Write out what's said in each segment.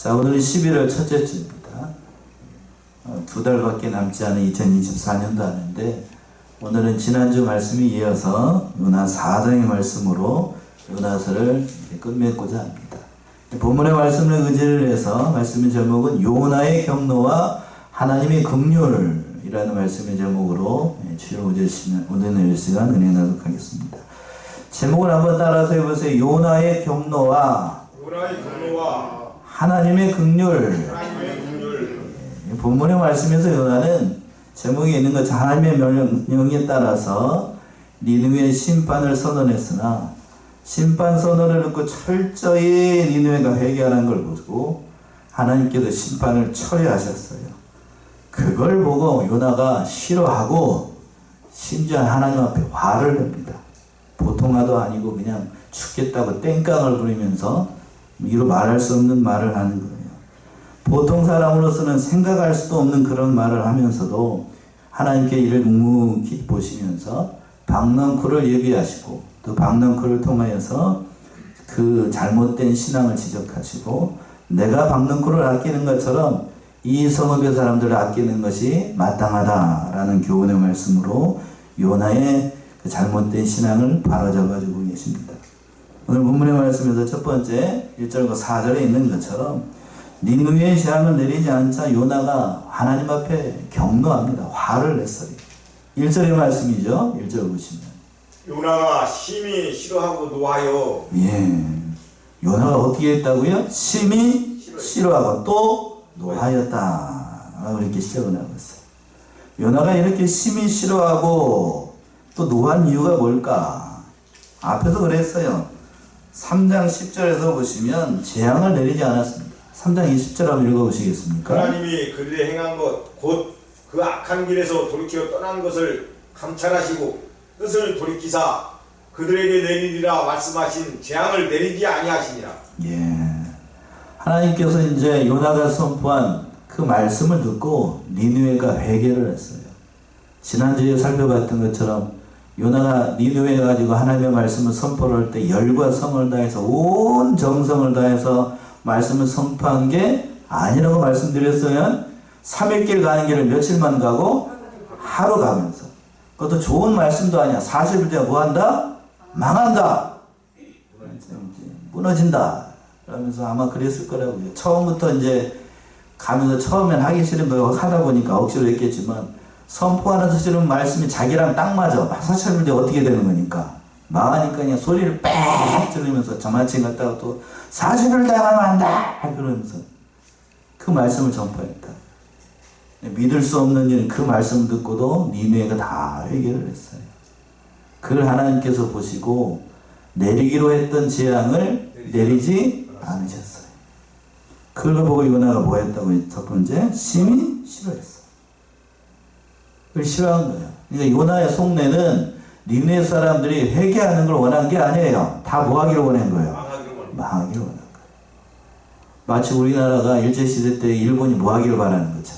자, 오늘은 11월 첫째 주입니다. 두 달밖에 남지 않은 2024년도 하는데, 오늘은 지난주 말씀이 이어서 요나 4장의 말씀으로 요나서를 끝맺고자 합니다. 본문의 말씀을 의지를 해서 말씀의 제목은 요나의 경로와 하나님의 긍휼이라는 말씀의 제목으로 주일 오늘 내릴 시간 은혜 나누도록 하겠습니다. 제목을 한번 따라서 해보세요. 요나의 경로와 하나님의 긍휼. 본문의 말씀에서 요나는 제목에 있는 것처럼 하나님의 명령에 따라서 니느웨의 심판을 선언했으나 심판 선언을 듣고 철저히 니느웨가 회개하는 걸 보고 하나님께서 심판을 철회하셨어요. 그걸 보고 요나가 싫어하고 심지어 하나님 앞에 화를 냅니다. 보통 화도 아니고 그냥 죽겠다고 땡깡을 부리면서 이루 말할 수 없는 말을 하는 거예요. 보통 사람으로서는 생각할 수도 없는 그런 말을 하면서도 하나님께 이를 묵묵히 보시면서 박넝쿨을 예비하시고 또 박넝쿨을 통하여서 그 잘못된 신앙을 지적하시고 내가 박넝쿨을 아끼는 것처럼 이 성읍의 사람들을 아끼는 것이 마땅하다라는 교훈의 말씀으로 요나의 그 잘못된 신앙을 바로잡아주고 계십니다. 오늘 본문의 말씀에서 첫 번째 1절과 4절에 있는 것처럼 니느웨의 재앙을 내리지 않자 요나가 하나님 앞에 경노합니다. 화를 냈어요. 1절의 말씀이죠. 1절 보시면 요나가 심히 싫어하고 노하여. 요나가 어떻게 했다고요? 심히 싫어하고 또 노하였다 라고 이렇게 시작을 하고 있어요. 요나가 이렇게 심히 싫어하고 또 노한 이유가 뭘까? 앞에서 그랬어요. 3장 10절에서 보시면 재앙을 내리지 않았습니다. 3장 20절 한번 읽어보시겠습니까? 하나님이 그들의 행한 것 곧 그 악한 길에서 돌이켜 떠난 것을 감찰하시고 뜻을 돌이키사 그들에게 내리리라 말씀하신 재앙을 내리지 아니하시니라. 하나님께서 이제 요나가 선포한 그 말씀을 듣고 니느웨가 회개를 했어요. 지난주에 살펴봤던 것처럼 요나가 니느웨에 가지고 하나님의 말씀을 선포를 할 때 열과 성을 다해서 온 정성을 다해서 말씀을 선포한 게 아니라고 말씀드렸어요. 3일 길 가는 길을 며칠만 가고 하루 가면서, 그것도 좋은 말씀도 아니야. 40일 뒤에 뭐한다? 망한다, 무너진다 그러면서 아마 그랬을 거라고요. 처음부터 이제 가면서 처음엔 하기 싫은 거 하다 보니까 억지로 했겠지만 선포하는 사실은 말씀이 자기랑 딱 맞아. 40일 뒤에 어떻게 되는 거니까 망하니까 그냥 소리를 빽 들으면서 저마침 갔다가 또 40일 당하면 한다 그러면서 그 말씀을 전파했다. 믿을 수 없는 일은 그 말씀 듣고도 니느웨가 다 회개를 했어요. 그걸 하나님께서 보시고 내리기로 했던 재앙을 내리지 않으셨어요. 그걸 보고 요나가 뭐 했다고? 첫 번째, 심히 싫어했어요. 그걸 싫어한 거예요. 그러니까 요나의 속내는 니느웨 사람들이 회개하는 걸 원한 게 아니에요. 다 뭐 하기를 원한 거예요? 망하기를 원한 거예요. 마치 우리나라가 일제시대 때 일본이 뭐 하기를 바라는 거죠.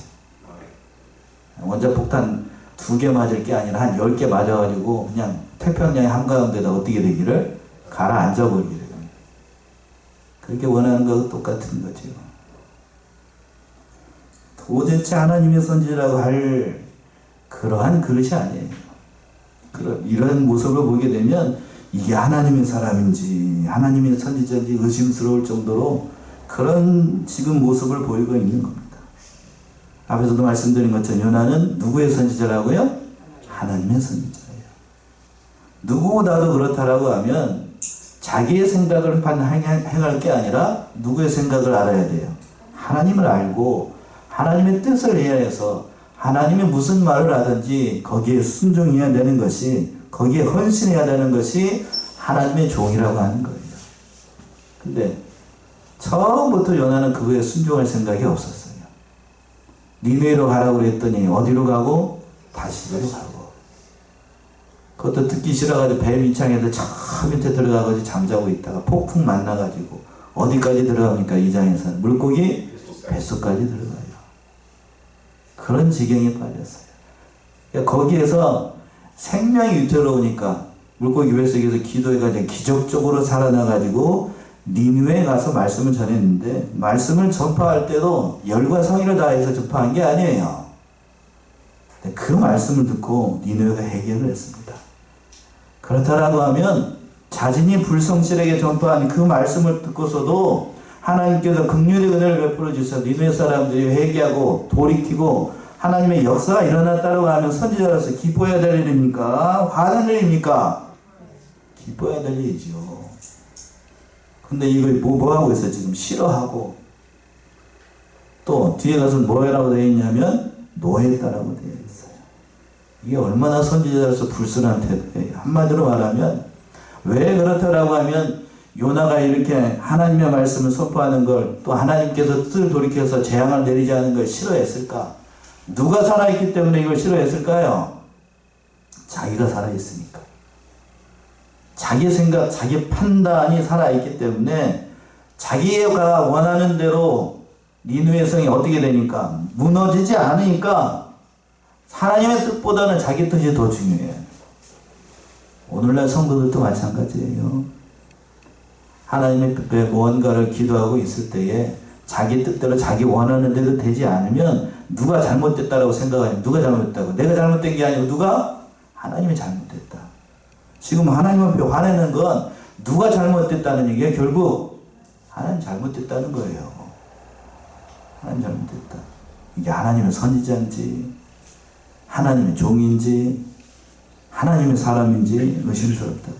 원자폭탄 2개 맞을 게 아니라 한 10개 맞아가지고 그냥 태평양의 한가운데다 어떻게 되기를 가라앉아버리기를. 그렇게 원하는 것과 똑같은 거죠. 도대체 하나님의 선지자라고 할 그러한 그릇이 아니에요. 이런 모습을 보게 되면 이게 하나님의 사람인지 하나님의 선지자인지 의심스러울 정도로 그런 지금 모습을 보이고 있는 겁니다. 앞에서도 말씀드린 것처럼 요나는 누구의 선지자라고요? 하나님의 선지자예요. 누구보다도 그렇다라고 하면 자기의 생각을 행할 게 아니라 누구의 생각을 알아야 돼요. 하나님을 알고 하나님의 뜻을 이해해서 하나님이 무슨 말을 하든지 거기에 순종해야 되는 것이, 거기에 헌신해야 되는 것이 하나님의 종이라고 하는 거예요. 근데 처음부터 요나는 그거에 순종할 생각이 없었어요. 니느웨로 가라고 그랬더니 어디로 가고? 다시로 가고. 그것도 듣기 싫어가지고 배 밑창에서 저 밑에 들어가가지고 잠자고 있다가 폭풍 만나가지고 어디까지 들어갑니까? 이 장에서는 물고기 뱃속까지 들어가요. 그런 지경에 빠졌어요. 그러니까 거기에서 생명이 위태로우니까 물고기 뱃속에서 기도해가지고 기적적으로 살아나가지고 니느웨에 가서 말씀을 전했는데 말씀을 전파할 때도 열과 성의를 다해서 전파한 게 아니에요. 그 말씀을 듣고 니느웨가 회개를 했습니다. 그렇다라고 하면 자신이 불성실에게 전파한 그 말씀을 듣고서도 하나님께서 긍휼의 은혜를 베풀어 주셔서 니느웨 사람들이 회개하고 돌이키고 하나님의 역사가 일어났다고 하면 선지자로서 기뻐해야 될 일입니까? 화날 일입니까? 기뻐해야 될 일이죠. 근데 이걸 뭐 하고 있어요? 지금 싫어하고 또 뒤에 가서 뭐라고 되어 있냐면 노예했다라고 되어 있어요. 이게 얼마나 선지자로서 불순한 태도예요. 한마디로 말하면 왜 그렇다라고 하면 요나가 이렇게 하나님의 말씀을 선포하는 걸 또 하나님께서 뜻을 돌이켜서 재앙을 내리지 않은 걸 싫어했을까? 누가 살아있기 때문에 이걸 싫어했을까요? 자기가 살아있으니까. 자기 생각, 자기 판단이 살아있기 때문에 자기가 원하는 대로 니느웨 성이 어떻게 되니까 무너지지 않으니까 하나님의 뜻보다는 자기 뜻이 더 중요해요. 오늘날 성도들도 마찬가지예요. 하나님의 뜻에 무언가를 기도하고 있을 때에 자기 뜻대로 자기 원하는 대로 되지 않으면 누가 잘못됐다라고 생각하면 누가 잘못됐다고? 내가 잘못된 게 아니고 누가? 하나님이 잘못됐다. 지금 하나님 앞에 화내는 건 누가 잘못됐다는 얘기예요. 결국 하나님 잘못됐다는 거예요. 하나님 잘못됐다. 이게 하나님의 선지자인지 하나님의 종인지 하나님의 사람인지 의심스럽다고요.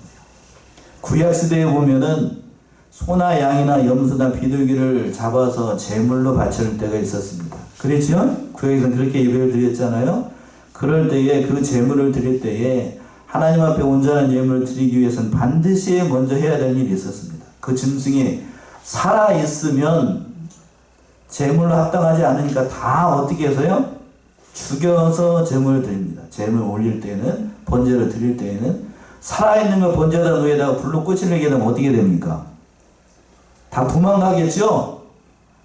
구약시대에 보면은 소나 양이나 염소나 비둘기를 잡아서 제물로 바칠 때가 있었습니다. 그랬죠? 구약에서는 그렇게 예배를 드렸잖아요. 그럴 때에 그 제물을 드릴 때에 하나님 앞에 온전한 예물을 드리기 위해서는 반드시 먼저 해야 될 일이 있었습니다. 그 짐승이 살아있으면 제물로 합당하지 않으니까 다 어떻게 해서요? 죽여서 제물을 드립니다. 제물을 올릴 때는, 번제를 드릴 때에는 살아있는 걸 번제에다 놓에다가 불로 꽃을 내게 되면 어떻게 됩니까? 다 도망가겠죠?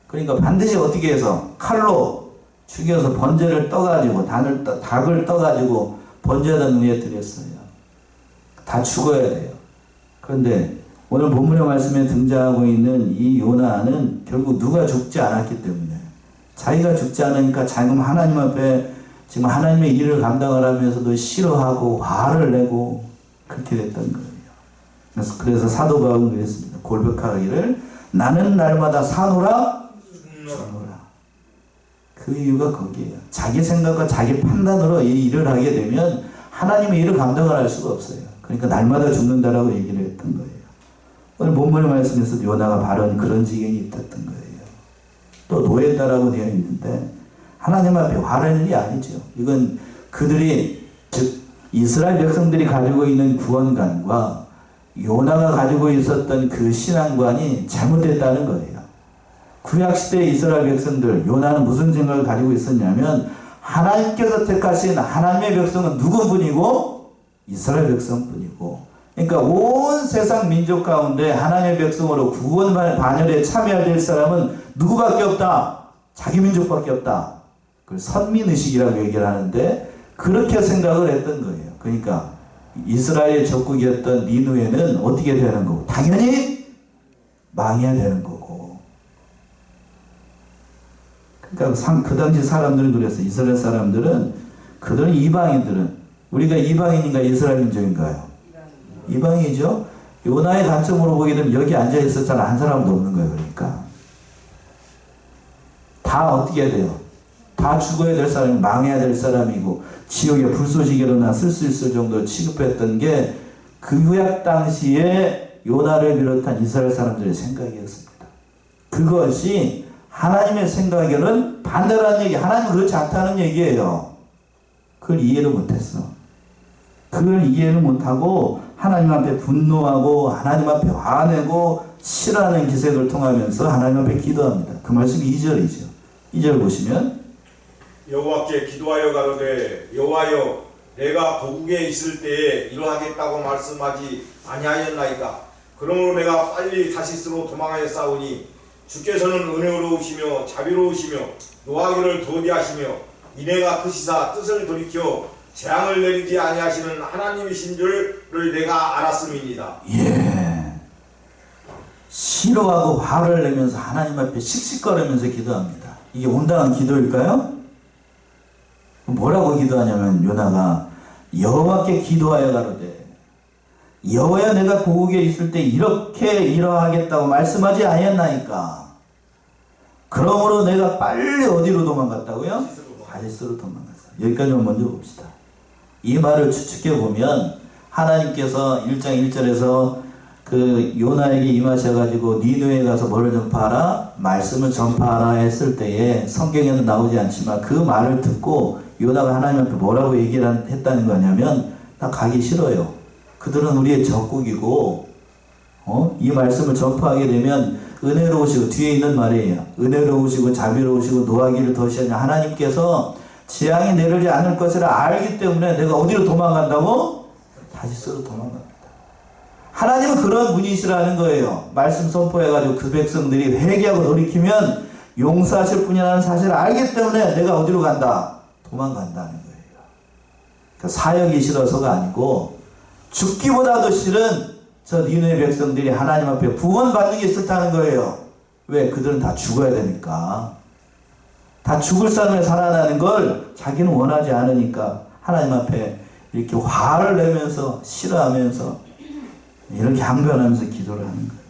그러니까 반드시 어떻게 해서 칼로 죽여서 번제를 떠가지고 닭을 떠가지고 번제에다 놓에 드렸어요. 다 죽어야 돼요. 그런데 오늘 본문의 말씀에 등장하고 있는 이 요나는 결국 누가 죽지 않았기 때문에 자기가 죽지 않으니까 지금 하나님 앞에 지금 하나님의 일을 감당을 하면서도 싫어하고 화를 내고 그렇게 됐던 거예요. 그래서 사도 바울은 그랬습니다. 골백하기를 나는 날마다 사노라 죽노라. 그 이유가 거기에요. 자기 생각과 자기 판단으로 이 일을 하게 되면 하나님의 일을 감당을 할 수가 없어요. 그러니까 날마다 죽는다라고 얘기를 했던 거예요. 오늘 본문의 말씀에서 요나가 바로 그런 지경이 있었던 거예요. 또 노예다라고 되어 있는데 하나님 앞에 화낼 일이 아니죠. 이건 그들이 즉 이스라엘 백성들이 가지고 있는 구원관과 요나가 가지고 있었던 그 신앙관이 잘못됐다는 거예요. 구약시대 이스라엘 백성들 요나는 무슨 생각을 가지고 있었냐면 하나님께서 택하신 하나님의 백성은 누구뿐이고 이스라엘 백성뿐이고 그러니까 온 세상 민족 가운데 하나님의 백성으로 구원 반열에 참여해야 될 사람은 누구밖에 없다. 자기 민족밖에 없다. 그걸 선민의식이라고 얘기를 하는데 그렇게 생각을 했던 거예요. 그러니까 이스라엘의 적국이었던 니느웨는 어떻게 되는 거고 당연히 망해야 되는 거고 그러니까 그 당시 사람들은 그랬어요. 이스라엘 사람들은 그들은 이방인들은 우리가 이방인인가 이스라엘 민족인가요? 이방이죠. 요나의 관점으로 보게 되면 여기 앉아 있었잖아. 한 사람도 없는 거예요. 그러니까 다 어떻게 해야 돼요? 다 죽어야 될 사람이 망해야 될 사람이고 지옥에 불쏘시개로 일어나 쓸 수 있을 정도로 취급했던 게 그 구약 당시에 요나를 비롯한 이스라엘 사람들의 생각이었습니다. 그것이 하나님의 생각에는 반대라는 얘기, 하나님은 그렇지 않다는 얘기예요. 그걸 이해를 못했어. 그걸 이해를 못하고 하나님 앞에 분노하고 하나님 앞에 화내고 싫어하는 기색을 통하면서 하나님 앞에 기도합니다. 그 말씀이 2절이죠. 2절 보시면 여호와께 기도하여 가로되 여호와여 내가 고국에 있을 때에 이러하겠다고 말씀하지 아니하였나이까. 그러므로 내가 빨리 다시스로 도망하여 싸우니 주께서는 은혜로우시며 자비로우시며 노하기를 도디하시며 이내가 크시사 뜻을 돌이켜 재앙을 내리지 아니하시는 하나님이신 줄을 내가 알았음이니이다. 예. 싫어하고 화를 내면서 하나님 앞에 씩씩거리면서 기도합니다. 이게 온당한 기도일까요? 뭐라고 기도하냐면 요나가 여호와께 기도하여 가로되 여호와여 내가 고국에 있을 때 이렇게 이러하겠다고 말씀하지 아니었나이까. 그러므로 내가 빨리 어디로 도망갔다고요? 다시스로 도망갔어요. 여기까지만 먼저 봅시다. 이 말을 추측해 보면 하나님께서 1장 1절에서 그 요나에게 임하셔가지고 니느웨에 가서 뭐를 전파하라? 말씀을 전파하라 했을 때에 성경에는 나오지 않지만 그 말을 듣고 요나가 하나님한테 뭐라고 얘기를 했다는 거냐면 나 가기 싫어요. 그들은 우리의 적국이고 이 말씀을 전파하게 되면 은혜로우시고 뒤에 있는 말이에요. 은혜로우시고 자비로우시고 노하기를 더시하냐. 하나님께서 재앙이 내리지 않을 것이라 알기 때문에 내가 어디로 도망간다고? 다시스로 도망갑니다. 하나님은 그런 분이시라는 거예요. 말씀 선포해가지고 그 백성들이 회개하고 돌이키면 용서하실 분이라는 사실을 알기 때문에 내가 어디로 간다? 도망간다는 거예요. 그러니까 사역이 싫어서가 아니고 죽기보다도 싫은 저 니느웨 백성들이 하나님 앞에 구원받는 게 싫다는 거예요. 왜? 그들은 다 죽어야 되니까. 다 죽을 삶을 살아나는 걸 자기는 원하지 않으니까 하나님 앞에 이렇게 화를 내면서 싫어하면서 이렇게 항변하면서 기도를 하는 거예요.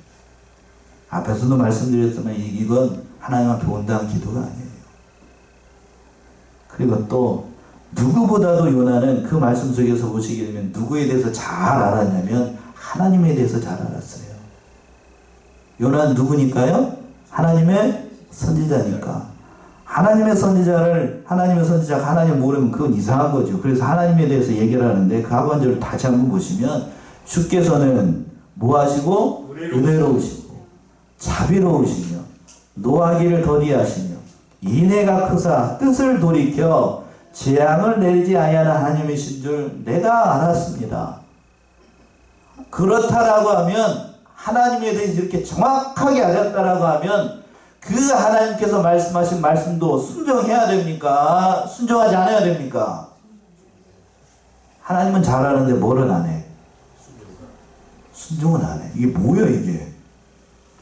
앞에서도 말씀드렸지만 이건 하나님 앞에 온당한 기도가 아니에요. 그리고 또 누구보다도 요나는 그 말씀 속에서 보시게 되면 누구에 대해서 잘 알았냐면 하나님에 대해서 잘 알았어요. 요나는 누구니까요? 하나님의 선지자니까. 하나님의 선지자가 하나님을 모르면 그건 이상한 거죠. 그래서 하나님에 대해서 얘기를 하는데 그 하반절을 다시 한번 보시면 주께서는 뭐 하시고? 은혜로우시고 자비로우시며 노하기를 더디하시며 인애가 크사 뜻을 돌이켜 재앙을 내리지 아니하는 하나님이신 줄 내가 알았습니다. 그렇다라고 하면 하나님에 대해서 이렇게 정확하게 알았다라고 하면 그 하나님께서 말씀하신 말씀도 순종해야 됩니까? 순종하지 않아야 됩니까? 하나님은 잘 아는데 뭐를 안 해? 순종은 안 해. 이게 뭐야 이게?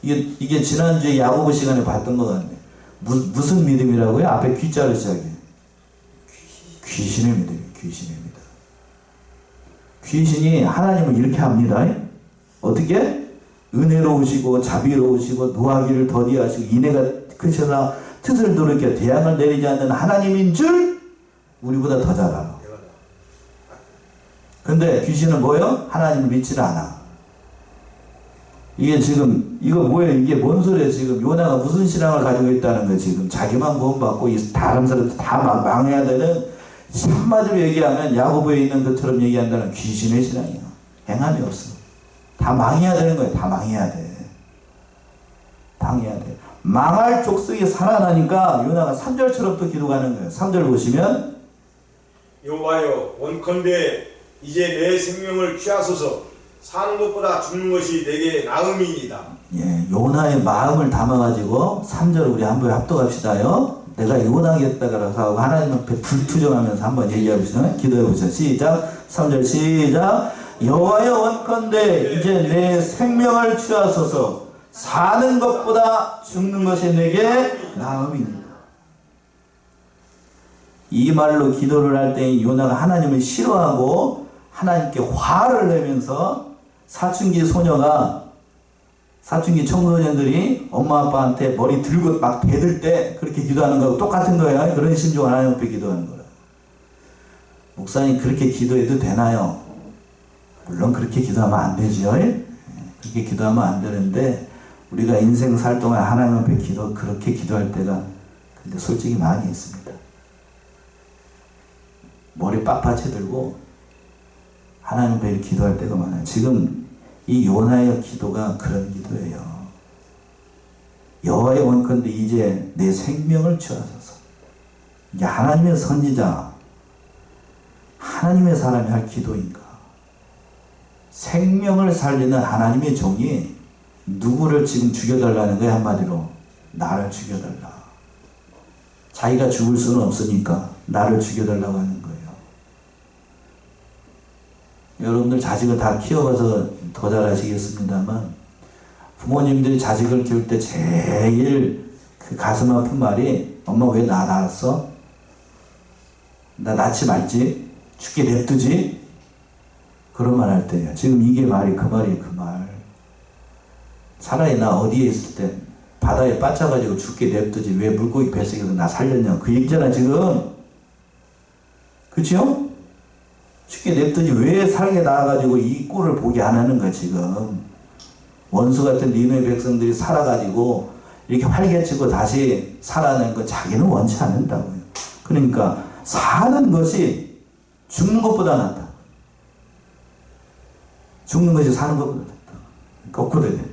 이게 지난주에 야고보 시간에 봤던 것 같네. 무슨 믿음이라고요? 앞에 귀자로 시작해. 귀신의 믿음이에요. 귀신의 믿음. 귀신이 하나님을 이렇게 합니다. 어떻게? 은혜로우시고 자비로우시고 노하기를 더디하시고 인애가 크셔서 뜻을 돌이켜 재앙을 내리지 않는 하나님인 줄 우리보다 더 잘 알아. 근데 귀신은 뭐예요? 하나님을 믿지는 않아. 이게 지금 이거 뭐예요? 이게 뭔 소리예요? 지금 요나가 무슨 신앙을 가지고 있다는 거예요? 지금 자기만 구원받고 다른 사람들 다 망해야 되는, 한마디로 얘기하면 야고보에 있는 것처럼 얘기한다는 귀신의 신앙이야. 행함이 없어. 다 망해야 되는 거예요. 다 망해야 돼. 망해야 돼. 망할 족속이 살아나니까 요나가 3절처럼 또 기도하는 거예요. 3절 보시면 여호와여 원컨대 이제 내 생명을 취하소서. 사는 것보다 죽는 것이 내게 나음이니이다. 예, 요나의 마음을 담아가지고 3절 우리 한번 합독합시다요. 내가 요나겠다라고 하고 하나님 앞에 불투정하면서 한번 얘기해보시죠. 기도해보시죠. 시작. 3절 시작. 여호와여 원컨대 이제 내 생명을 취하소서. 사는 것보다 죽는 것이 내게 나음이니이다. 이 말로 기도를 할 때 요나가 하나님을 싫어하고 하나님께 화를 내면서 사춘기 청소년들이 엄마 아빠한테 머리 들고 막 대들 때 그렇게 기도하는 거하고 똑같은 거예요. 그런 심정을 하나님 앞에 기도하는 거예요. 목사님 그렇게 기도해도 되나요? 물론 그렇게 기도하면 안 되죠. 그렇게 기도하면 안 되는데 우리가 인생 살 동안 하나님 앞에 그렇게 기도할 때가 근데 솔직히 많이 있습니다. 머리 빳빳이 들고 하나님 앞에 기도할 때가 많아요. 지금 이 요나의 기도가 그런 기도예요. 여호와의 원컨대 이제 내 생명을 취하소서. 이게 하나님의 선지자, 하나님의 사람이 할 기도인가? 생명을 살리는 하나님의 종이 누구를 지금 죽여달라는 거예요? 한마디로 나를 죽여달라. 자기가 죽을 수는 없으니까 나를 죽여달라고 하는 거예요. 여러분들 자식을 다 키워가서 더 잘하시겠습니다만 부모님들이 자식을 키울 때 제일 그 가슴 아픈 말이 엄마 왜 나 낳았어? 나 낳지 말지? 죽게 냅두지? 그런 말 할 때예요. 지금 이게 말이 그 말이에요. 그 말. 차라리 나 어디에 있을 때 바다에 빠져가지고 죽게 냅두지 왜 물고기 뱃속에서 나 살렸냐 그 얘기잖아 지금. 그쵸? 죽게 냅두지 왜 살게 나와가지고 이 꼴을 보게 안 하는 거야 지금. 원수 같은 니느웨 백성들이 살아가지고 이렇게 활개치고 다시 살아낸 거 자기는 원치 않는다고요. 그러니까 사는 것이 죽는 것보다 낫다. 죽는 것이 사는 것보다 낫다. 거꾸로 됐네.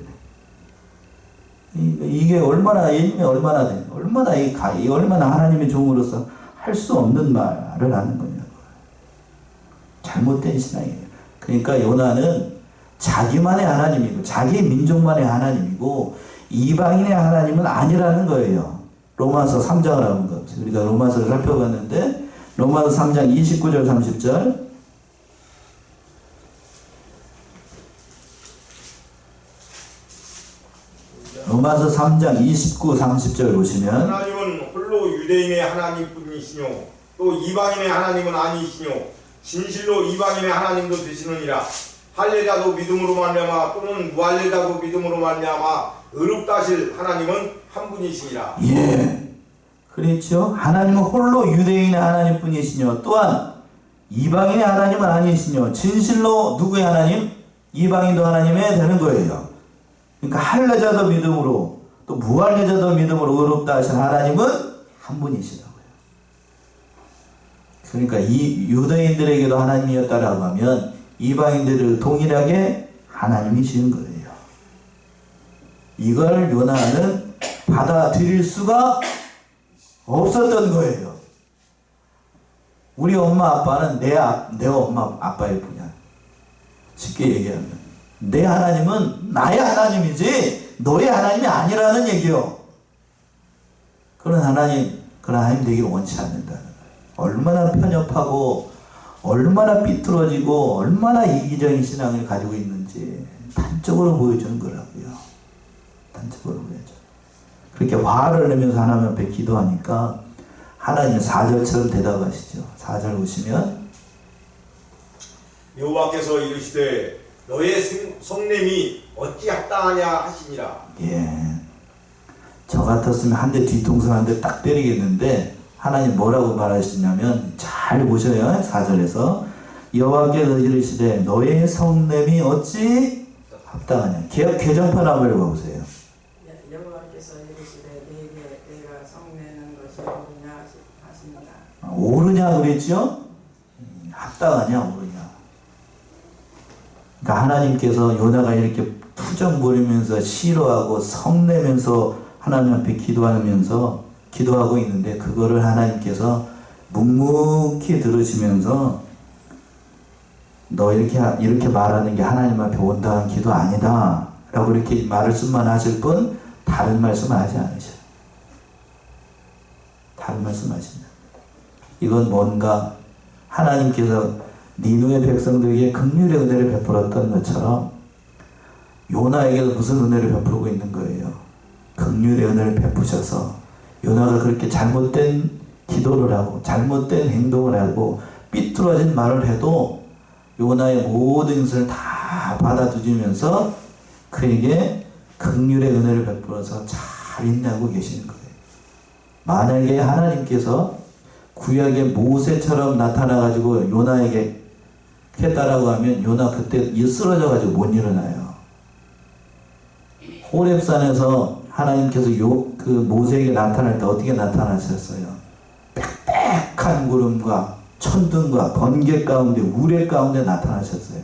이게 얼마나 일이 얼마나 돼? 얼마나 얼마나 하나님의 종으로서 할 수 없는 말을 하는 거냐고. 잘못된 신앙이에요. 그러니까 요나는 자기만의 하나님이고 자기 민족만의 하나님이고 이방인의 하나님은 아니라는 거예요. 로마서 3장을 하는 거. 우리가 로마서를 살펴봤는데 로마서 3장 29절 30절 로마서 3장 29, 30절 보시면 하나님은 홀로 유대인의 하나님뿐이시뇨 또 이방인의 하나님은 아니시뇨 진실로 이방인의 하나님도 되시느니라. 할례자도 믿음으로 말미암아 또는 무할례자도 믿음으로 말미암아 의롭다 하실 하나님은 한 분이시니라. 예, 그렇죠. 하나님은 홀로 유대인의 하나님뿐이시뇨 또한 이방인의 하나님은 아니시뇨 진실로 누구의 하나님? 이방인도 하나님의 되는 거예요. 그러니까 할례자도 믿음으로 또 무할례자도 믿음으로 의롭다 하신 하나님은 한 분이시라고요. 그러니까 이 유대인들에게도 하나님이었다라고 하면 이방인들을 동일하게 하나님이시는 거예요. 이걸 요나는 받아들일 수가 없었던 거예요. 우리 엄마 아빠는 내 엄마 아빠일 뿐이야. 쉽게 얘기하면 내 하나님은 나의 하나님이지 너의 하나님이 아니라는 얘기요. 그런 하나님 되길 원치 않는다는 거예요. 얼마나 편협하고 얼마나 삐뚤어지고 얼마나 이기적인 신앙을 가지고 있는지 단적으로 보여주는 거라고요. 단적으로 보여줘. 그렇게 화를 내면서 하나님 앞에 기도하니까 하나님은 4절처럼 대답하시죠. 4절 보시면 여호와께서 이르시되 너의 성냄이 어찌 합당하냐 하시니라. 예. 저 같았으면 한 대 뒤통수 한 대 딱 때리겠는데 하나님 뭐라고 말하시냐면 잘 보셔요. 4절에서 여호와께서 이르시되 너의 성냄이 어찌 합당하냐. 개정판 한번 읽어보세요. 여호와께서 이르시되 내게 내가 성내는 것이 옳으냐 하십니다. 옳으냐 그랬죠? 합당하냐 옳으냐. 그러니까 하나님께서 요나가 이렇게 투정 부리면서 싫어하고 성내면서 하나님 앞에 기도하고 있는데 그거를 하나님께서 묵묵히 들으시면서 너 이렇게 말하는 게 하나님 앞에 온당한 기도 아니다 라고 이렇게 말씀만 하실 뿐 다른 말씀을 하지 않으셔요. 다른 말씀 하십니다. 이건 뭔가 하나님께서 니느웨 백성들에게 긍휼의 은혜를 베풀었던 것처럼 요나에게도 무슨 은혜를 베풀고 있는 거예요. 긍휼의 은혜를 베푸셔서 요나가 그렇게 잘못된 기도를 하고 잘못된 행동을 하고 삐뚤어진 말을 해도 요나의 모든 것을 다 받아들이면서 그에게 긍휼의 은혜를 베풀어서 잘 인내하고 계시는 거예요. 만약에 하나님께서 구약의 모세처럼 나타나가지고 요나에게 했다라고 하면 요나 그때 쓰러져가지고 못 일어나요. 호렙산에서 하나님께서 그 모세에게 나타날 때 어떻게 나타나셨어요? 빽빽한 구름과 천둥과 번개 가운데 우레 가운데 나타나셨어요.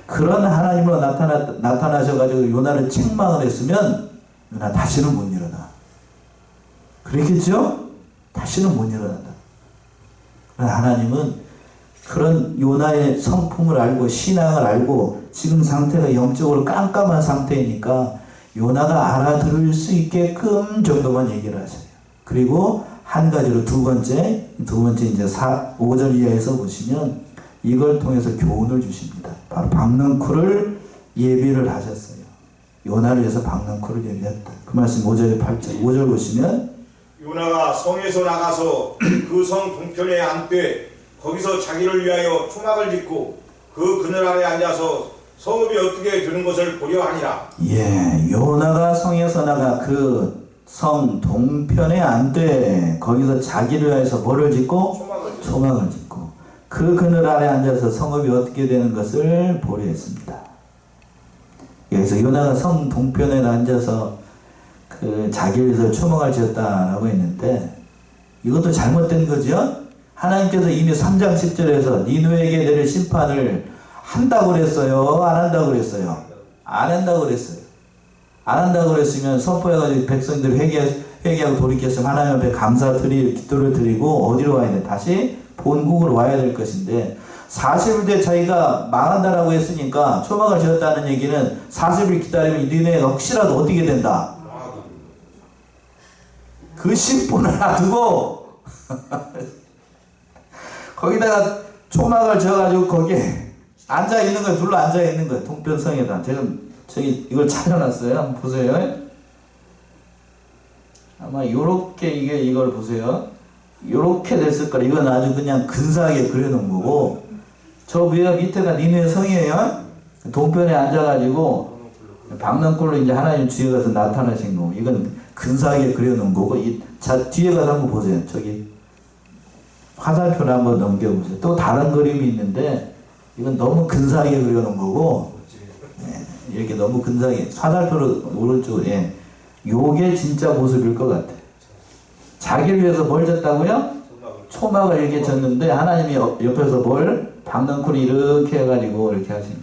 그런 하나님으로 나타나셔가지고 요나를 책망을 했으면 요나 다시는 못 일어나. 그랬겠죠? 다시는 못 일어난다. 하나님은 그런 요나의 성품을 알고 신앙을 알고 지금 상태가 영적으로 깜깜한 상태이니까 요나가 알아들을 수 있게끔 정도만 얘기를 하셔요. 그리고 한 가지로 두 번째 이제 5절 이하에서 보시면 이걸 통해서 교훈을 주십니다. 바로 박넝쿨을 예비를 하셨어요. 요나를 위해서 박능코를 얘기했다. 그 말씀 5절에 8절. 5절 보시면 요나가 성에서 나가서 그 성 동편에 앉되 거기서 자기를 위하여 초막을 짓고 그 그늘 아래 앉아서 성읍이 어떻게 되는 것을 보려 하니라. 예, 요나가 성에서 나가 그 성 동편에 앉되 거기서 자기를 위하여서 뭐를 짓고? 초막을 짓고 그 그늘 아래 앉아서 성읍이 어떻게 되는 것을 보려 했습니다. 여기서 요나가 성 동편에 앉아서 그 자기를 위해서 초막을 지었다라고 했는데 이것도 잘못된 거죠. 하나님께서 이미 3장 10절에서 니느웨에게 내릴 심판을 한다고 그랬어요? 안 한다고 그랬어요? 안 한다고 그랬어요. 안 한다고 그랬으면 선포해가지고 백성들이 회개하고 돌이켰으면 하나님 앞에 기도를 드리고 어디로 와야 돼? 다시 본국으로 와야 될 것인데 40일 뒤에 자기가 망한다라고 했으니까 초막을 지었다는 얘기는 40일 기다리면 니네가 혹시라도 어떻게 된다? 그 신분을 놔두고 거기다가 초막을 지어가지고 거기에 앉아있는 거예요. 둘러 앉아있는 거예요. 동편성에다. 제가 저기 이걸 차려놨어요. 한번 보세요. 아마 요렇게 이걸 보세요. 요렇게 됐을 거라. 이건 아주 그냥 근사하게 그려놓은 거고 저 위에 밑에가 니네 성이에요. 동편에 앉아가지고 박능골로 이제 하나님 뒤에 가서 나타나신 거고 이건 근사하게 그려놓은 거고 자 뒤에 가서 한번 보세요. 저기 화살표를 한번 넘겨보세요. 또 다른 그림이 있는데 이건 너무 근사하게 그려놓은 거고 예, 이렇게 너무 근사하게 화살표를 오른쪽에 요게 진짜 모습일 것 같아요. 자기를 위해서 뭘 졌다고요? 초막을 이렇게 졌는데 하나님이 옆에서 뭘 박능쿨이 이렇게 해가지고 이렇게 하시는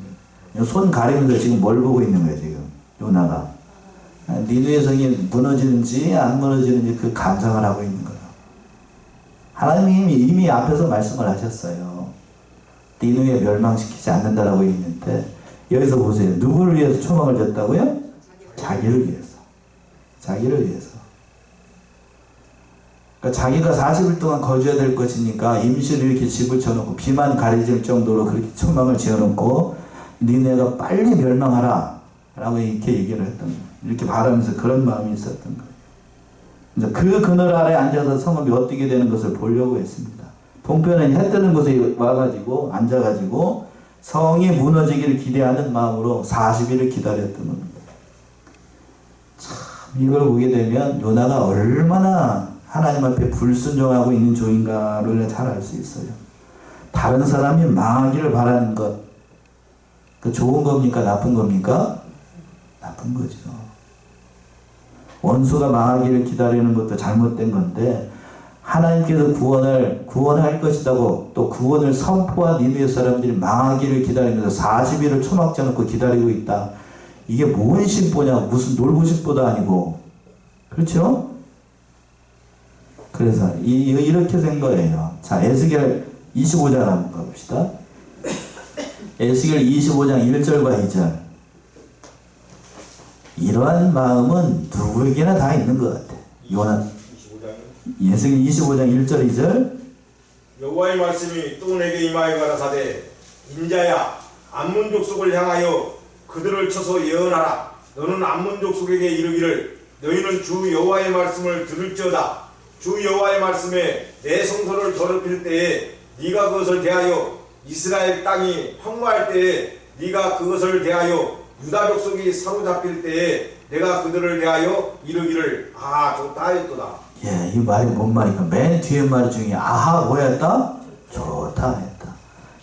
거예요. 손 가리면서 지금 뭘 보고 있는 거예요 지금 요나가. 니느웨 성이 무너지는지 안 무너지는지 그 감상을 하고 있는 거예요. 하나님이 이미 앞에서 말씀을 하셨어요. 니느웨 멸망시키지 않는다라고 있는데 여기서 보세요. 누구를 위해서 초막을 졌다고요? 자기를 위해서. 자기를 위해서. 그러니까 자기가 40일 동안 거주해야 될 것이니까 임시로 이렇게 집을 쳐놓고 비만 가려질 정도로 그렇게 초막을 지어놓고 니네가 빨리 멸망하라 라고 이렇게 얘기를 했던 거예요. 이렇게 바라면서 그런 마음이 있었던 거예요. 그 그늘 아래 앉아서 성읍이 어떻게 되는 것을 보려고 했습니다. 동편에 해 뜨는 곳에 와가지고 앉아가지고 성이 무너지기를 기대하는 마음으로 40일을 기다렸던 겁니다. 참 이걸 보게 되면 요나가 얼마나 하나님 앞에 불순종하고 있는 종인가를 잘 알 수 있어요. 다른 사람이 망하기를 바라는 것, 그 좋은 겁니까? 나쁜 겁니까? 나쁜 거죠. 원수가 망하기를 기다리는 것도 잘못된 건데 하나님께서 구원할 것이라고 또 구원을 선포한 니느웨 사람들이 망하기를 기다리면서 40일을 초막 져놓고 기다리고 있다. 이게 뭔 심보냐? 무슨 놀부 심보도 아니고. 그렇죠? 그래서 이렇게 된 거예요. 자, 에스겔 25장 한번 가봅시다. 에스겔 25장 1절과 2절. 이러한 마음은 누구에게나 다 있는 것 같아. 요나. 에스겔 25장 1절 2절. 여호와의 말씀이 또 내게 임하여 가라사대 인자야 암몬 족속을 향하여 그들을 쳐서 예언하라. 너는 암몬 족속에게 이르기를 너희는 주 여호와의 말씀을 들을지어다. 주 여호와의 말씀에 내 성소를 더럽힐 때에 네가 그것을 대하여 이스라엘 땅이 황무할 때에 네가 그것을 대하여 유다 족속이 사로잡힐 때에 내가 그들을 대하여 이르기를 아하 좋다 했도다. 예, 이 말이 뭔 말인가? 맨 뒤에 말 중에 아하 뭐였다? 좋다 했다.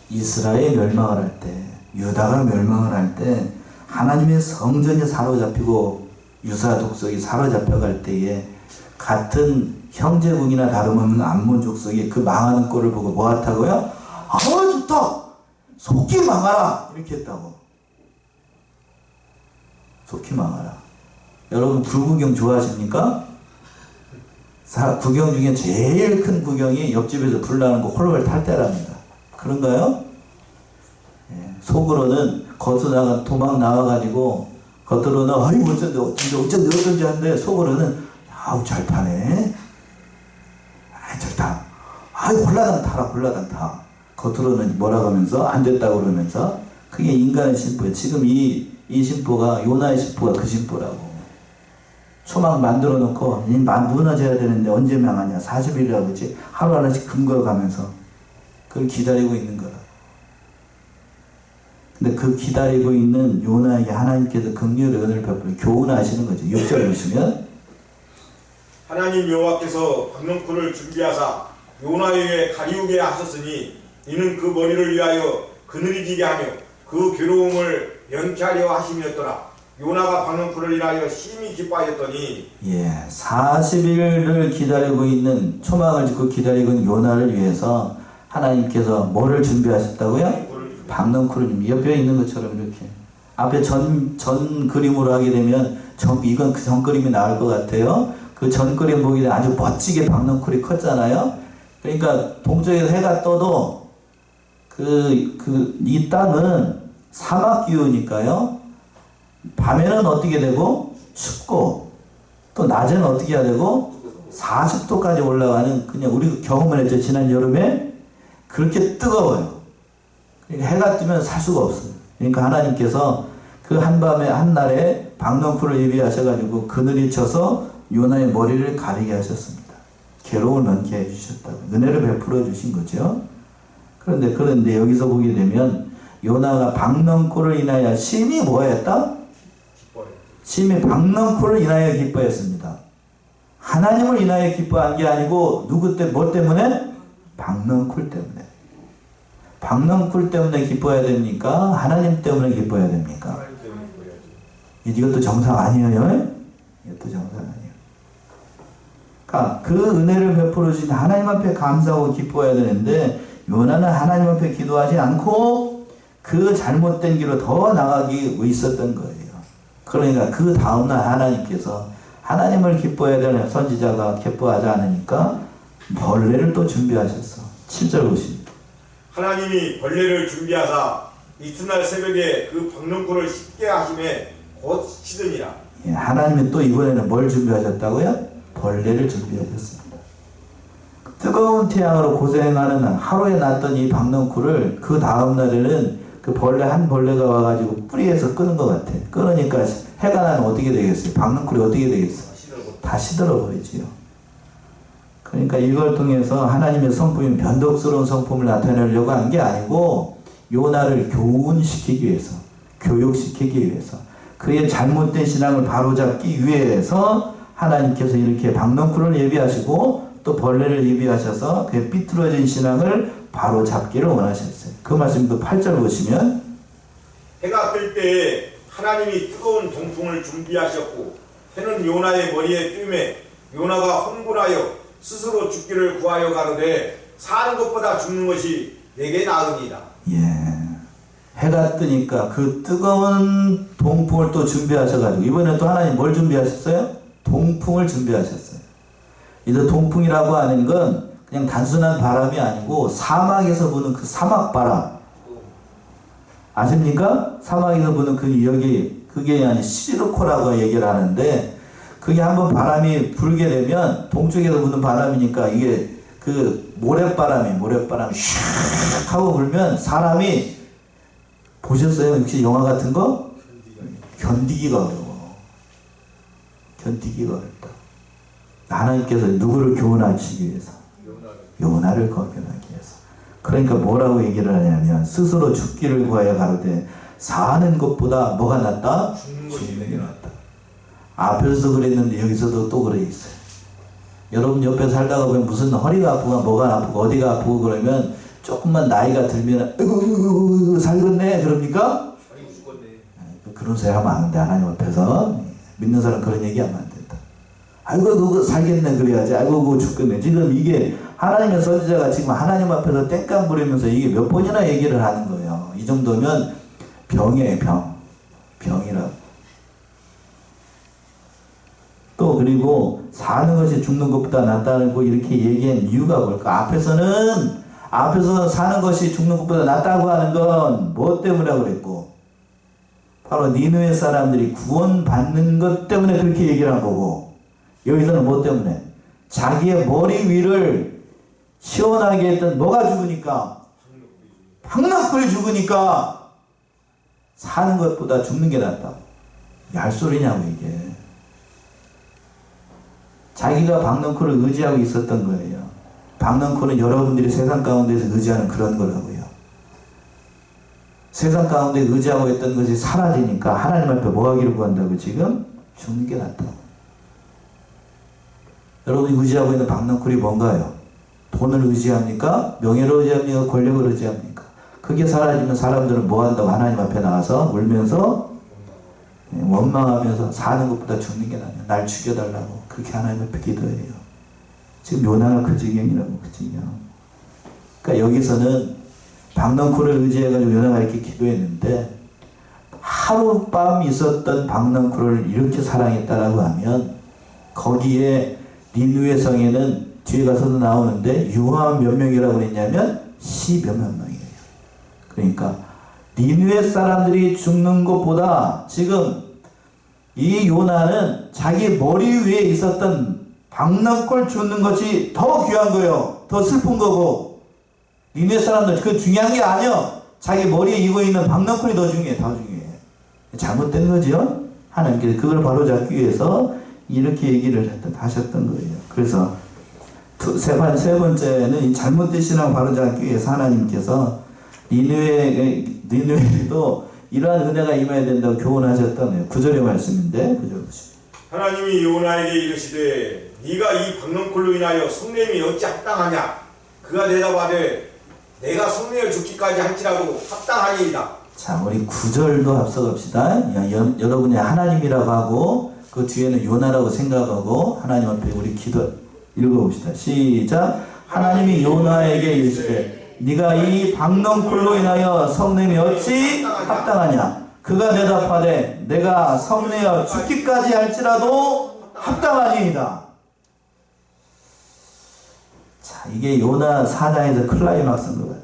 이스라엘 멸망을 할 때, 유다가 멸망을 할 때 하나님의 성전이 사로잡히고 유사 족속이 사로잡혀갈 때에 같은 형제국이나 다름없는 암몬 족속이 그 망하는 꼴을 보고 뭐 했다고요? 아 좋다! 속히 망하라! 이렇게 했다고. 속히 망하라. 여러분 불구경 좋아하십니까? 구경 중에 제일 큰 구경이 옆집에서 불 나는 거 홀로를 탈 때랍니다. 그런가요? 예, 속으로는 겉으로 도망 나와가지고 겉으로는 아이고 어쩐지 하는데 속으로는 아우 잘 타네. 아 좋다. 아이 홀라당 타. 겉으로는 뭐라고 하면서 안 됐다고 그러면서 그게 인간의 심보예요. 지금 이 이 심보가 요나의 심보가 그 심보라고. 초막 만들어 놓고 무너져야 되는데 언제 망하냐. 40일이라고 그러지. 하루하루씩 금거가면서 그걸 기다리고 있는 거라. 근데 그 기다리고 있는 요나에게 하나님께서 긍휼의 은혜를 베풀어 교훈하시는 거죠. 6절 보시면 하나님 여호와께서 박넝쿨을 준비하사 요나에게 가리우게 하셨으니 이는 그 머리를 위하여 그늘이 지게 하며 그 괴로움을 면케하려 하심이었더라. 요나가 박넝쿨을 인하여 심히 기뻐하였더니 40일을 기다리고 있는 초막을 짓고 기다리고 있는 요나를 위해서 하나님께서 뭐를 준비하셨다고요? 박넝쿨을 옆에 있는 것처럼 이렇게 앞에 전 그림으로 하게 되면 이건 그 전 그림이 나올 것 같아요. 그 전 그림 보기 전에 아주 멋지게 박넝쿨이 컸잖아요. 그러니까 동쪽에서 해가 떠도 이 땅은 사막 기후니까요. 밤에는 어떻게 되고 춥고 또 낮에는 어떻게 해야 되고 40도까지 올라가는 그냥 우리 경험을 했죠. 지난 여름에 그렇게 뜨거워요. 그러니까 해가 뜨면 살 수가 없어요. 그러니까 하나님께서 그 한밤에 한날에 박넝쿨을 예비하셔가지고 그늘이 쳐서 요나의 머리를 가리게 하셨습니다. 괴로움을 면케 해주셨다고 은혜를 베풀어 주신 거죠. 그런데 여기서 보게 되면 요나가 박넝쿨을 인하여 심히 뭐했다? 심히 박넝쿨을 인하여 기뻐했습니다. 하나님을 인하여 기뻐한 게 아니고 뭐 때문에? 박넝쿨 때문에. 박넝쿨 때문에 기뻐해야 됩니까? 하나님 때문에 기뻐해야 됩니까? 이것도 정상 아니에요. 이것도 정상 아니에요. 그러니까 그 은혜를 베풀어 주신 하나님 앞에 감사하고 기뻐해야 되는데 요나는 하나님 앞에 기도하지 않고 그 잘못된 길로 더 나가기 있었던 거예요. 그러니까 그 다음날 하나님께서 하나님을 기뻐해야 되는 선지자가 기뻐하지 않으니까 벌레를 또 준비하셨어. 7절 보십니다. 하나님이 벌레를 준비하사 이튿날 새벽에 그 박넝쿨을 씻게 하심에 곧 씻으니라. 하나님이 또 이번에는 뭘 준비하셨다고요? 벌레를 준비하셨습니다. 뜨거운 태양으로 고생하는 하루에 났던 이 박넝쿨을 그 다음 날에는 그 한 벌레가 와가지고 뿌리에서 끄는 것 같아. 끊으니까 해가 나면 어떻게 되겠어요? 박넝쿨이 어떻게 되겠어요? 다 시들어버리지요. 그러니까 이걸 통해서 하나님의 성품이 변덕스러운 성품을 나타내려고 한 게 아니고 요나를 교훈시키기 위해서, 교육시키기 위해서, 그의 잘못된 신앙을 바로잡기 위해서 하나님께서 이렇게 박넝쿨을 예비하시고 또 벌레를 예비하셔서 그의 삐뚤어진 신앙을 바로잡기를 원하셨어요. 그 말씀도 8절 보시면 해가 뜰 때에 하나님이 뜨거운 동풍을 준비하셨고 해는 요나의 머리에 뜸에 요나가 흥분하여 스스로 죽기를 구하여 가로되 사는 것보다 죽는 것이 내게 나으니라. 해가 뜨니까 그 뜨거운 동풍을 또 준비하셔가지고 이번에 또 하나님 뭘 준비하셨어요? 동풍을 준비하셨어요. 이제 동풍이라고 하는 건 그냥 단순한 바람이 아니고 사막에서 부는 그 사막바람 아십니까? 사막에서 부는 그게 아니 시르코라고 얘기를 하는데 그게 한번 바람이 불게 되면 동쪽에서 부는 바람이니까 이게 그 모래바람 샥 하고 불면 사람이 보셨어요? 혹시 영화 같은 거? 견디기가 어려워. 견디기가 어렵다. 하나님께서 누구를 교훈하시기 위해서? 요나를 거듭나기 위해서. 그러니까 뭐라고 얘기를 하냐면 스스로 죽기를 구하여 가로되 사는 것보다 뭐가 낫다? 죽는 게 낫다. 앞에서도 그랬는데 여기서도 또 그래 있어요. 여러분 옆에 살다가 보면 무슨 허리가 아프고 뭐가 아프고 어디가 아프고 그러면 조금만 나이가 들면 으으으으 살겠네 그럽니까? 그런 소리 하면 안 돼. 하나님 앞에서 믿는 사람 그런 얘기 하면 안 된다. 아이고 그거 살겠네 그래야지. 아이고 그거 죽겠네. 지금 이게 하나님의 선지자가 지금 하나님 앞에서 땡깡 부리면서 이게 몇 번이나 얘기를 하는 거예요. 이 정도면 병이에요. 병이라고. 또 그리고 사는 것이 죽는 것보다 낫다고 이렇게 얘기한 이유가 뭘까? 앞에서 사는 것이 죽는 것보다 낫다고 하는 건 뭐 때문에 그랬고 바로 니느웨 사람들이 구원받는 것 때문에 그렇게 얘기를 한 거고 여기서는 뭐 때문에? 자기의 머리 위를 시원하게 했던 뭐가 죽으니까? 박넝쿨이 죽으니까 사는 것보다 죽는 게 낫다고. 얄 소리냐고 이게. 자기가 박넝쿨을 의지하고 있었던 거예요. 박넝쿨은 여러분들이 세상 가운데서 의지하는 그런 거라고요. 세상 가운데 의지하고 있던 것이 사라지니까 하나님 앞에 뭐 하기를 구한다고? 지금 죽는 게 낫다고. 여러분이 의지하고 있는 박넝쿨이 뭔가요? 돈을 의지합니까? 명예를 의지합니까? 권력을 의지합니까? 그게 사라지면 사람들은 뭐 한다고? 하나님 앞에 나와서 울면서 원망하면서 사는 것보다 죽는 게 나아요. 날 죽여달라고 그렇게 하나님 앞에 기도해요. 지금 요나가 그 지경이라고. 그 지경. 그러니까 여기서는 박넝쿨을 의지해가지고 요나가 이렇게 기도했는데 하룻밤 있었던 박넝쿨을 이렇게 사랑했다라고 하면 거기에 니느웨 성에는 뒤에 가서도 나오는데 유황 몇 명이라고 그랬냐면 10여 명이에요. 그러니까 니느웨 사람들이 죽는 것보다 지금 이 요나는 자기 머리 위에 있었던 박넝쿨 죽는 것이 더 귀한 거예요. 더 슬픈 거고. 니느웨 사람들 그 중요한 게 아니요. 자기 머리에 이고 있는 박넝쿨이 더 중요해. 더 중요해. 잘못된 거죠. 하나님께서 그걸 바로잡기 위해서 이렇게 얘기를 하셨던 거예요. 그래서 세 번째는 이 잘못된 신앙을 바로잡기 위해서 하나님께서 니느웨에도 이러한 은혜가 임해야 된다고 교훈하셨던 거예요. 9절의 말씀인데 9절 보시죠. 하나님이 요나에게 이르시되 네가 이 박넝쿨로 인하여 성냄이 어찌 합당하냐. 그가 대답하되 내가 성내어 죽기까지 할지라도 합당하니이다. 자, 우리 9절도 앞서갑시다. 여러분이 하나님이라고 하고 그 뒤에는 요나라고 생각하고 하나님 앞에 우리 기도 읽어봅시다. 시작. 하나님이 요나에게 이르시되 네가 이 박넝쿨로 인하여 성냄이 어찌 합당하냐. 그가 대답하되 내가 성내어 죽기까지 할지라도 합당하니이다. 자, 이게 요나 4장에서 클라이막스인 것 같아.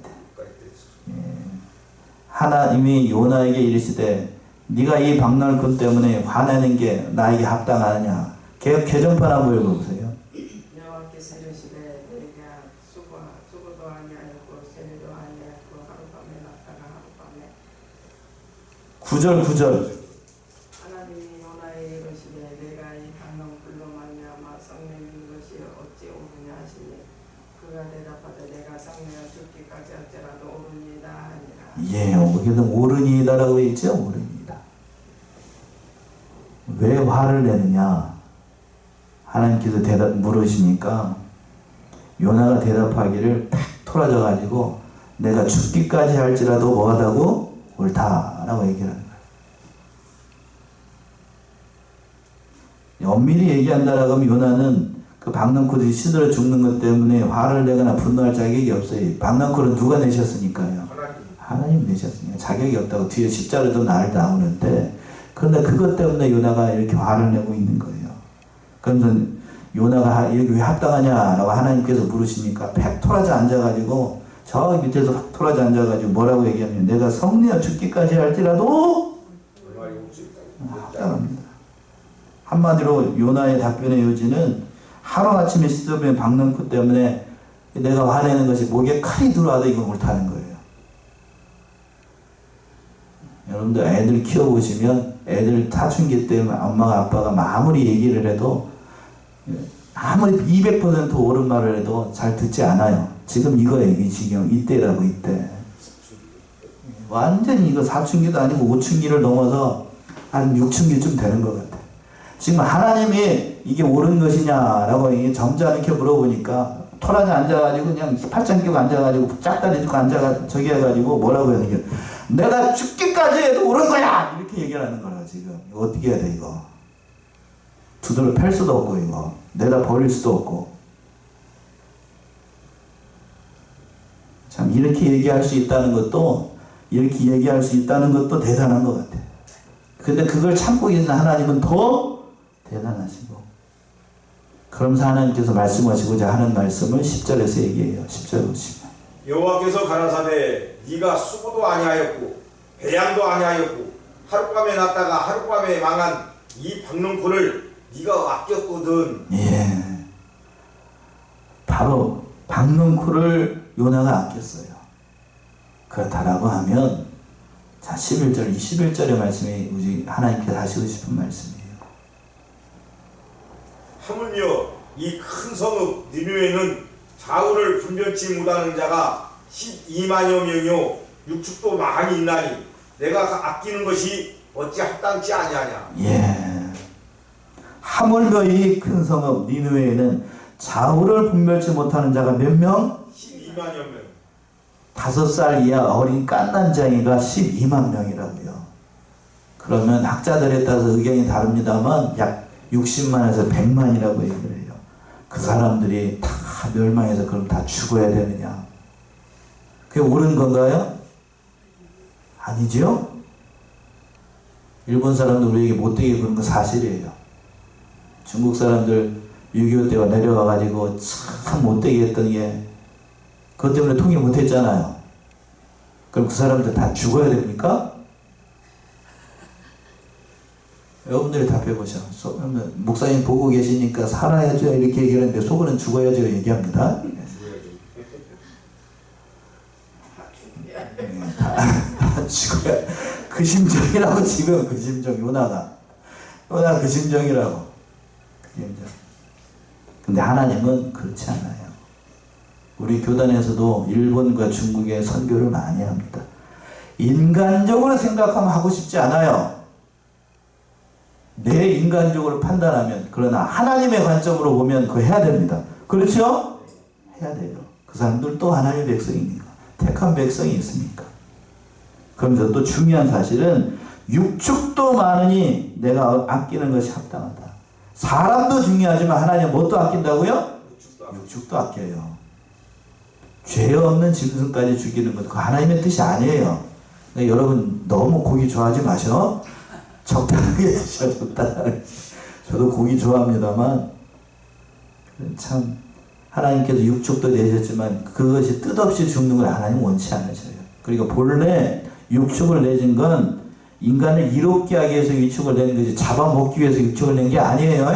하나님이 요나에게 이르시되 네가 이 박넝쿨 때문에 화내는 게 나에게 합당하느냐. 개정판 한번 읽어보세요. 여호와께서 이르시되 내가 수고도 아니하였고 세례도 아니하였고 하룻밤에 났다가 하룻밤에 9절 하나님이 요나에게 이르시되 내가 이 박넝쿨로 말미암아 성내는 것이 어찌 오르냐 하시니 그가 대답하되 내가 성내어 죽기까지 할지라도 오르니이다 하니라. 예, 여기는 오르니이다라고 했죠. 오르니이다. 왜 화를 내느냐? 하나님께서 물으시니까 요나가 대답하기를 탁 토라져 가지고 내가 죽기까지 할지라도 뭐하다고? 옳다라고 얘기를 하는 거예요. 엄밀히 얘기한다라고 하면 요나는 그 박넝쿨이 시들어 죽는 것 때문에 화를 내거나 분노할 자격이 없어요. 박넝쿨은 누가 내셨으니까요. 하나님 내셨으니까 자격이 없다고 뒤에 십자가도 나오는데, 그런데 그것 때문에 요나가 이렇게 화를 내고 있는 거예요. 그러면서 요나가 이렇게 왜 합당하냐라고 하나님께서 물으시니까 팩 토라져 앉아가지고 저 밑에서 팍 토라져 앉아가지고 뭐라고 얘기하면 내가 성내어 죽기까지 할지라도 합당합니다. 한마디로 요나의 답변의 요지는 하루아침에 시들어진 박넝쿨 때문에 내가 화내는 것이 목에 칼이 들어와도 이건 옳다는 거예요. 여러분들 애들 키워보시면 애들 사춘기 때문에 엄마가 아빠가 아무리 얘기를 해도 아무리 200% 옳은 말을 해도 잘 듣지 않아요. 지금 이거예요. 이 지경. 이때라고 이때. 완전히 이거 사춘기도 아니고 5춘기를 넘어서 한 6춘기쯤 되는 것 같아요. 지금 하나님이 이게 옳은 것이냐라고 점잖게 물어보니까 토라져 앉아가지고 그냥 팔짱 끼고 앉아가지고 짝다리 짚고 앉아가지고 저기 해가지고 뭐라고 해야 되냐. 내가 죽기까지 해도 옳은 거야! 이렇게 얘기를 하는 거라 지금. 이거 어떻게 해야 돼 이거. 두들을 팰 수도 없고 이거. 내다 버릴 수도 없고. 참 이렇게 얘기할 수 있다는 것도 대단한 것 같아. 근데 그걸 참고 계신 하나님은 더 대단하시고. 그러면서 하나님께서 말씀하시고자 하는 말씀을 10절에서 얘기해요. 10절 보시면. 여호와께서 가라사대 네가 수고도 아니하였고 배양도 아니하였고 하룻밤에 났다가 하룻밤에 망한 이 박넝쿨을 네가 아꼈거든. 예, 바로 박넝쿨을 요나가 아꼈어요. 그렇다라고 하면 자, 11절, 이 11절의 말씀이 우리 하나님께서 하시고 싶은 말씀이에요. 하물며 이 큰 성읍 니느웨는 좌우를 분별치 못하는 자가 12만여 명이요 육축도 많이 있나니 내가 아끼는 것이 어찌 합당치 아니하냐. 예. 하물며 이 큰 성읍 니느웨에는 좌우를 분별치 못하는 자가 몇 명? 12만여 명. 5살 이하 어린 깐난장이가 12만 명이라고요. 그러면 학자들에 따라서 의견이 다릅니다만 약 60만에서 100만이라고 얘기를 해요. 그 사람들이 다 멸망해서 그럼 다 죽어야 되느냐? 그게 옳은 건가요? 아니죠? 일본 사람들 우리에게 못되게 그런 건 사실이에요. 중국 사람들 6.25 때가 내려와가지고 참 못되게 했던 게 그것 때문에 통일 못했잖아요. 그럼 그 사람들 다 죽어야 됩니까? 여러분들이 답해보셔. 목사님 보고 계시니까 살아야죠 이렇게 얘기하는데 속으로는 죽어야죠 얘기합니다. 다 죽어야. 그 심정이라고 지금 그 심정 요나가 그 심정이라고 그 심정. 근데 하나님은 그렇지 않아요. 우리 교단에서도 일본과 중국에 선교를 많이 합니다. 인간적으로 생각하면 하고 싶지 않아요. 내 인간적으로 판단하면. 그러나 하나님의 관점으로 보면 그거 해야 됩니다. 그렇죠? 해야 돼요. 그 사람들도 하나님의 백성이니까. 택한 백성이 있으니까. 그러면서 또 중요한 사실은 육축도 많으니 내가 아끼는 것이 합당하다. 사람도 중요하지만 하나님 뭣도 아낀다고요? 육축도 아껴요. 죄 없는 짐승까지 죽이는 것, 그 하나님의 뜻이 아니에요. 그러니까 여러분 너무 고기 좋아하지 마셔. 적당하게 드셔. 적당하게. 저도 고기 좋아합니다만 참 하나님께서 육축도 내셨지만 그것이 뜻없이 죽는 걸 하나님 원치 않으셔요. 그러니까 본래 육축을 내준 건 인간을 이롭게 하기 위해서 육축을 낸 거지 잡아먹기 위해서 육축을 낸 게 아니에요.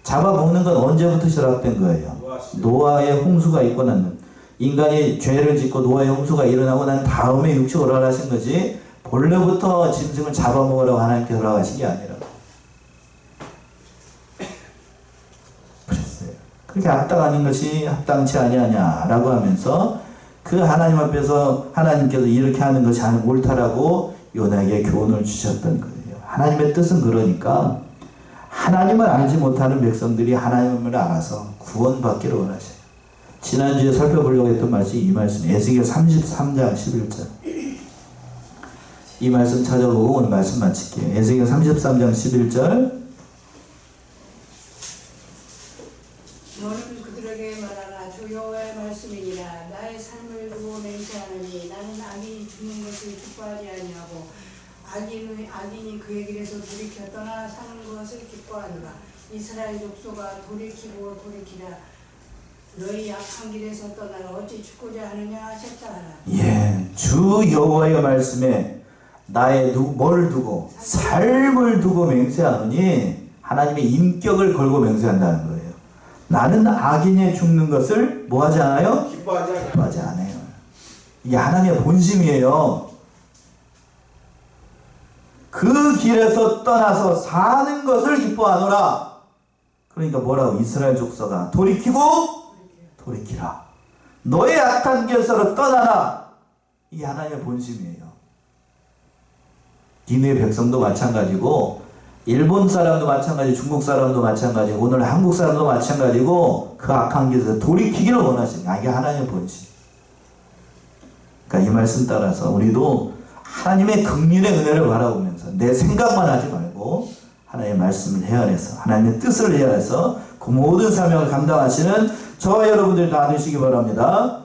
잡아먹는 건 언제부터 시작된 거예요? 노아의 홍수가 있고 난 인간이 죄를 짓고 노아의 홍수가 일어나고 난 다음에 육축을 허락하신 거지 본래부터 짐승을 잡아먹으라고 하나님께서 허락하신 게 아니라고. 그랬어요. 그렇게 합당한 것이 합당치 아니하냐라고 하면서 그 하나님 앞에서 하나님께서 이렇게 하는 것이 옳다라고 요나에게 교훈을 주셨던 거예요. 하나님의 뜻은 그러니까 하나님을 알지 못하는 백성들이 하나님을 알아서 구원받기를 원하셔요. 지난주에 살펴보려고 했던 말씀이 이 말씀, 에스겔 33장 11절. 이 말씀 찾아보고 오늘 말씀 마칠게요. 에스겔 33장 11절. 너는 그들에게 말하라. 주 여호와의 말씀이니라. 나의 삶을 두고 맹세하노니 나는 악인이 죽는 것을 기뻐하지 아니하고 악인이 그의 길에서 돌이켜 떠나 사는 것을 기뻐하노라. 이스라엘 족속아 돌이키고 돌이키라. 너희 악한 길에서 떠나라. 어찌 죽고자 하느냐 하셨다 하라. 예, 주 여호와의 말씀에 나의 뭘 두고 삶을 두고 맹세하노니 하나님의 인격을 걸고 맹세한다는 거예요. 나는 악인이 죽는 것을 뭐하지 않아요? 기뻐하지 않아요. 이게 하나님의 본심이에요. 그 길에서 떠나서 사는 것을 기뻐하노라. 그러니까 뭐라고? 이스라엘 족속아 돌이키고 돌이키라. 너의 악한 길에서 떠나라. 이게 하나님의 본심이에요. 니느웨 백성도 마찬가지고 일본 사람도 마찬가지, 중국 사람도 마찬가지, 오늘 한국 사람도 마찬가지고 그 악한 길에서 돌이키기를 원하십니다. 이게 하나님의 본심. 그러니까 이 말씀 따라서 우리도 하나님의 긍휼의 은혜를 바라보면서 내 생각만 하지 말고 하나님의 말씀을 헤아려서 하나님의 뜻을 헤아려서 그 모든 사명을 감당하시는 저와 여러분들이 다 되시기 바랍니다.